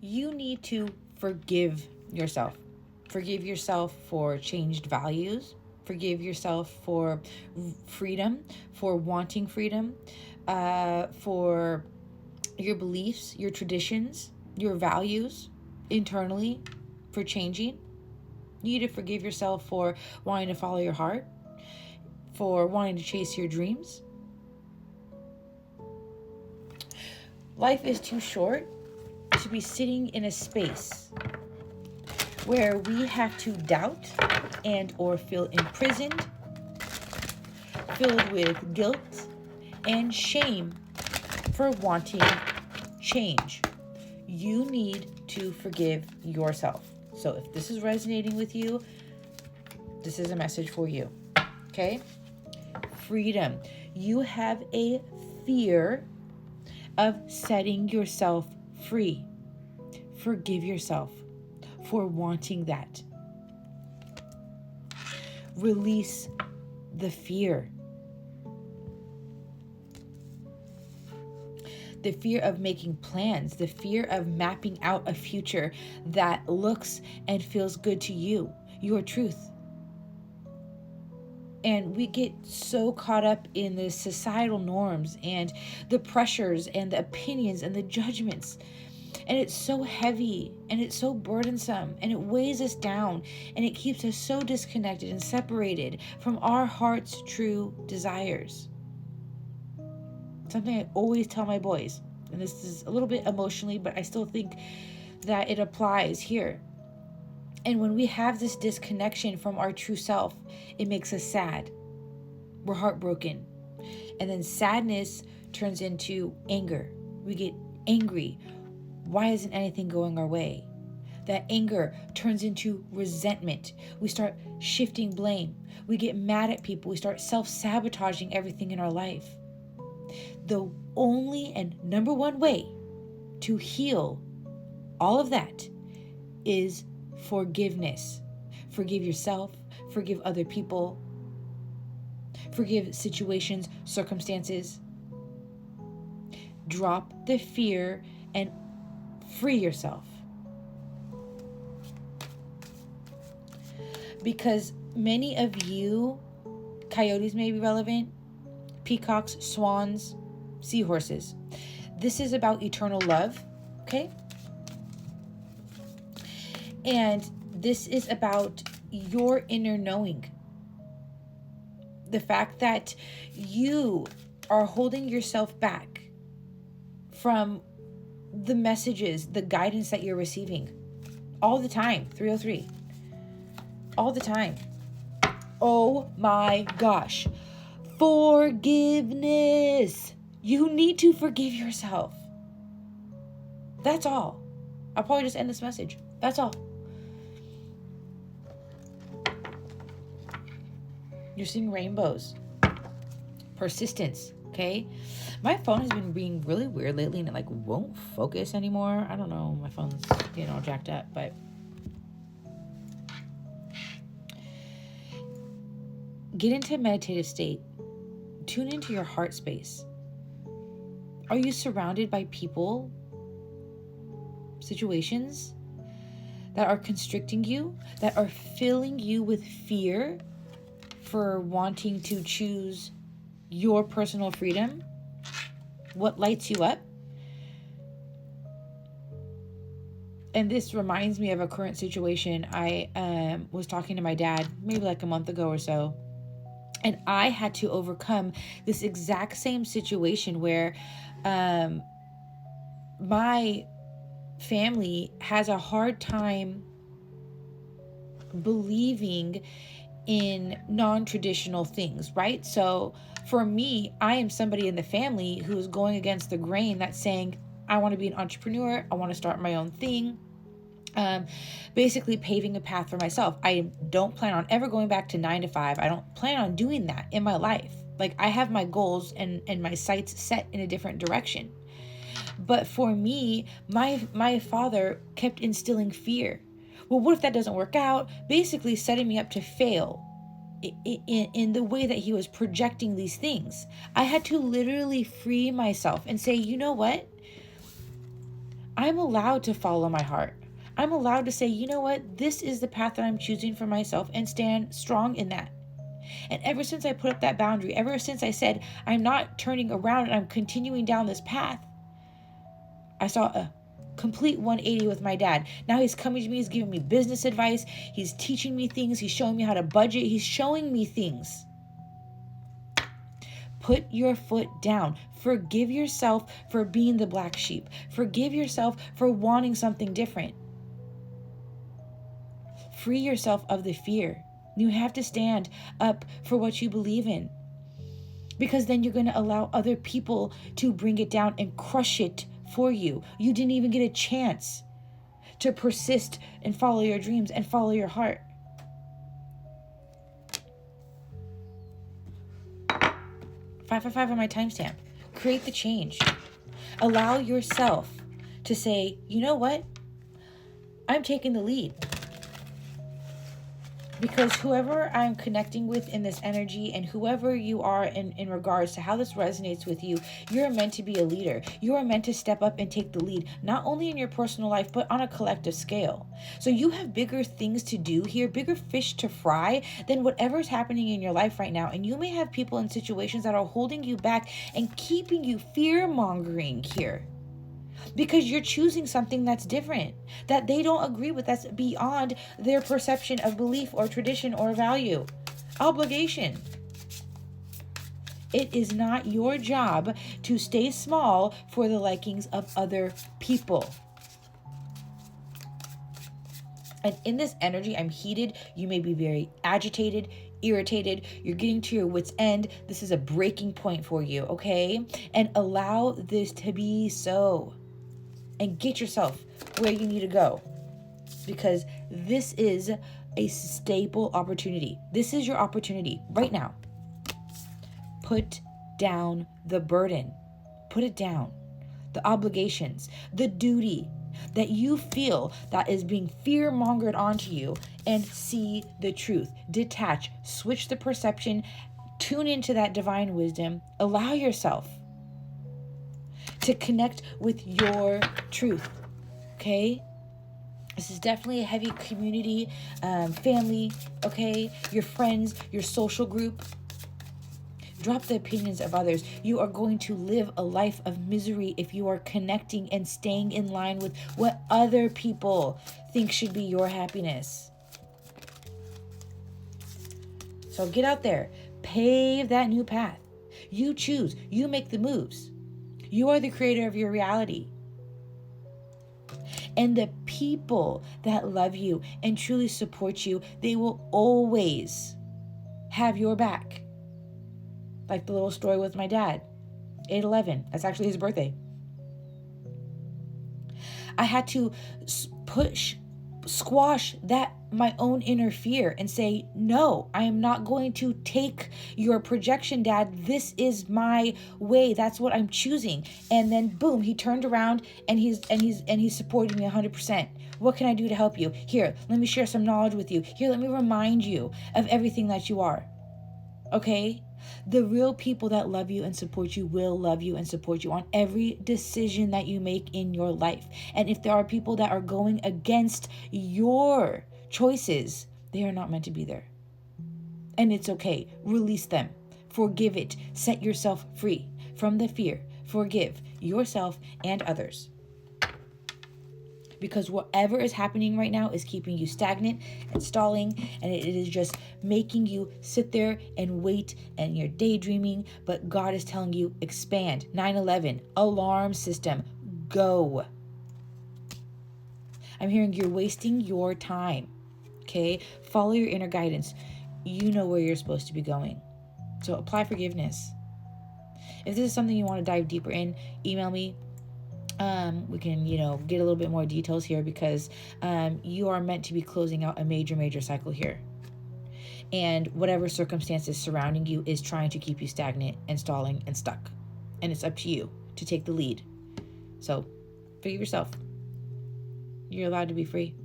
you need to forgive yourself. Forgive yourself for changed values. Forgive yourself for freedom, for wanting freedom, for your beliefs, your traditions, your values internally, for changing. You need to forgive yourself for wanting to follow your heart, for wanting to chase your dreams. Life is too short to be sitting in a space where we have to doubt and or feel imprisoned, filled with guilt and shame for wanting change. You need to forgive yourself. So if this is resonating with you, this is a message for you. Okay? Freedom. You have a fear of setting yourself free. Forgive yourself for wanting that. Release the fear. The fear of making plans, the fear of mapping out a future that looks and feels good to you, your truth. And we get so caught up in the societal norms and the pressures and the opinions and the judgments. And it's so heavy and it's so burdensome and it weighs us down and it keeps us so disconnected and separated from our heart's true desires. Something I always tell my boys, and this is a little bit emotionally, but I still think that it applies here. And when we have this disconnection from our true self, it makes us sad. We're heartbroken. And then sadness turns into anger. We get angry. Why isn't anything going our way? That anger turns into resentment. We start shifting blame. We get mad at people. We start self-sabotaging everything in our life. The only and number one way to heal all of that is forgiveness. Forgive yourself, forgive other people, forgive situations, circumstances. Drop the fear and free yourself. Because many of you, coyotes may be relevant, peacocks, swans, seahorses. This is about eternal love, okay? And this is about your inner knowing. The fact that you are holding yourself back from the messages, the guidance that you're receiving all the time, 303. All the time. Oh my gosh. Forgiveness. You need to forgive yourself. That's all. I'll probably just end this message. That's all. You're seeing rainbows. Persistence, okay? My phone has been being really weird lately and it like won't focus anymore. I don't know. My phone's getting all jacked up, but get into a meditative state. Tune into your heart space. Are you surrounded by people, situations that are constricting you, that are filling you with fear for wanting to choose your personal freedom? What lights you up? And this reminds me of a current situation. I was talking to my dad maybe like a month ago or so. And I had to overcome this exact same situation where my family has a hard time believing in non-traditional things, right? So for me, I am somebody in the family who is going against the grain that's saying, I want to be an entrepreneur. I want to start my own thing. Basically paving a path for myself. I don't plan on ever going back to 9 to 5. I don't plan on doing that in my life. Like I have my goals and my sights set in a different direction. But for me, my father kept instilling fear. Well, what if that doesn't work out? Basically setting me up to fail in the way that he was projecting these things. I had to literally free myself and say, you know what? I'm allowed to follow my heart. I'm allowed to say, you know what? This is the path that I'm choosing for myself, and stand strong in that. And ever since I put up that boundary, ever since I said, I'm not turning around and I'm continuing down this path, I saw a complete 180 with my dad. Now he's coming to me, he's giving me business advice, he's teaching me things, he's showing me how to budget, he's showing me things. Put your foot down. Forgive yourself for being the black sheep. Forgive yourself for wanting something different. Free yourself of the fear. You have to stand up for what you believe in, because then you're going to allow other people to bring it down and crush it for you. You didn't even get a chance to persist and follow your dreams and follow your heart. 555 on my timestamp. Create the change. Allow yourself to say, you know what? I'm taking the lead. Because whoever I'm connecting with in this energy, and whoever you are in regards to how this resonates with you, you're meant to be a leader. You are meant to step up and take the lead, not only in your personal life, but on a collective scale. So you have bigger things to do here, bigger fish to fry than whatever's happening in your life right now. And you may have people in situations that are holding you back and keeping you fear-mongering here, because you're choosing something that's different, that they don't agree with, that's beyond their perception of belief or tradition or value. Obligation. It is not your job to stay small for the likings of other people. And in this energy, I'm heated. You may be very agitated, irritated. You're getting to your wit's end. This is a breaking point for you, okay? And allow this to be so. And get yourself where you need to go, because this is a stable opportunity. This is your opportunity right now. Put down the burden. Put it down. The obligations, the duty that you feel that is being fear-mongered onto you, and see the truth. Detach, switch the perception, tune into that divine wisdom. Allow yourself to connect with your truth, okay? This is definitely a heavy community, family, okay? Your friends, your social group. Drop the opinions of others. You are going to live a life of misery if you are connecting and staying in line with what other people think should be your happiness. So get out there. Pave that new path. You choose. You make the moves. You are the creator of your reality. And the people that love you and truly support you, they will always have your back. Like the little story with my dad, 8/11. That's actually his birthday. I had to squash that, my own inner fear, and say, no, I am not going to take your projection, Dad. This is my way. That's what I'm choosing. And then boom, he turned around and he's supporting me 100%. What can I do to help you? Here, let me share some knowledge with you. Here, let me remind you of everything that you are. Okay? The real people that love you and support you will love you and support you on every decision that you make in your life. And if there are people that are going against your choices, they are not meant to be there. And it's okay. Release them. Forgive it. Set yourself free from the fear. Forgive yourself and others. Because whatever is happening right now is keeping you stagnant and stalling, and it is just making you sit there and wait, and you're daydreaming, but God is telling you, expand. 9/11, alarm system, go. I'm hearing you're wasting your time, okay? Follow your inner guidance. You know where you're supposed to be going. So apply forgiveness. If this is something you want to dive deeper in, email me. We can, get a little bit more details here, because you are meant to be closing out a major cycle here. And whatever circumstances surrounding you is trying to keep you stagnant and stalling and stuck. And it's up to you to take the lead. So forgive yourself. You're allowed to be free.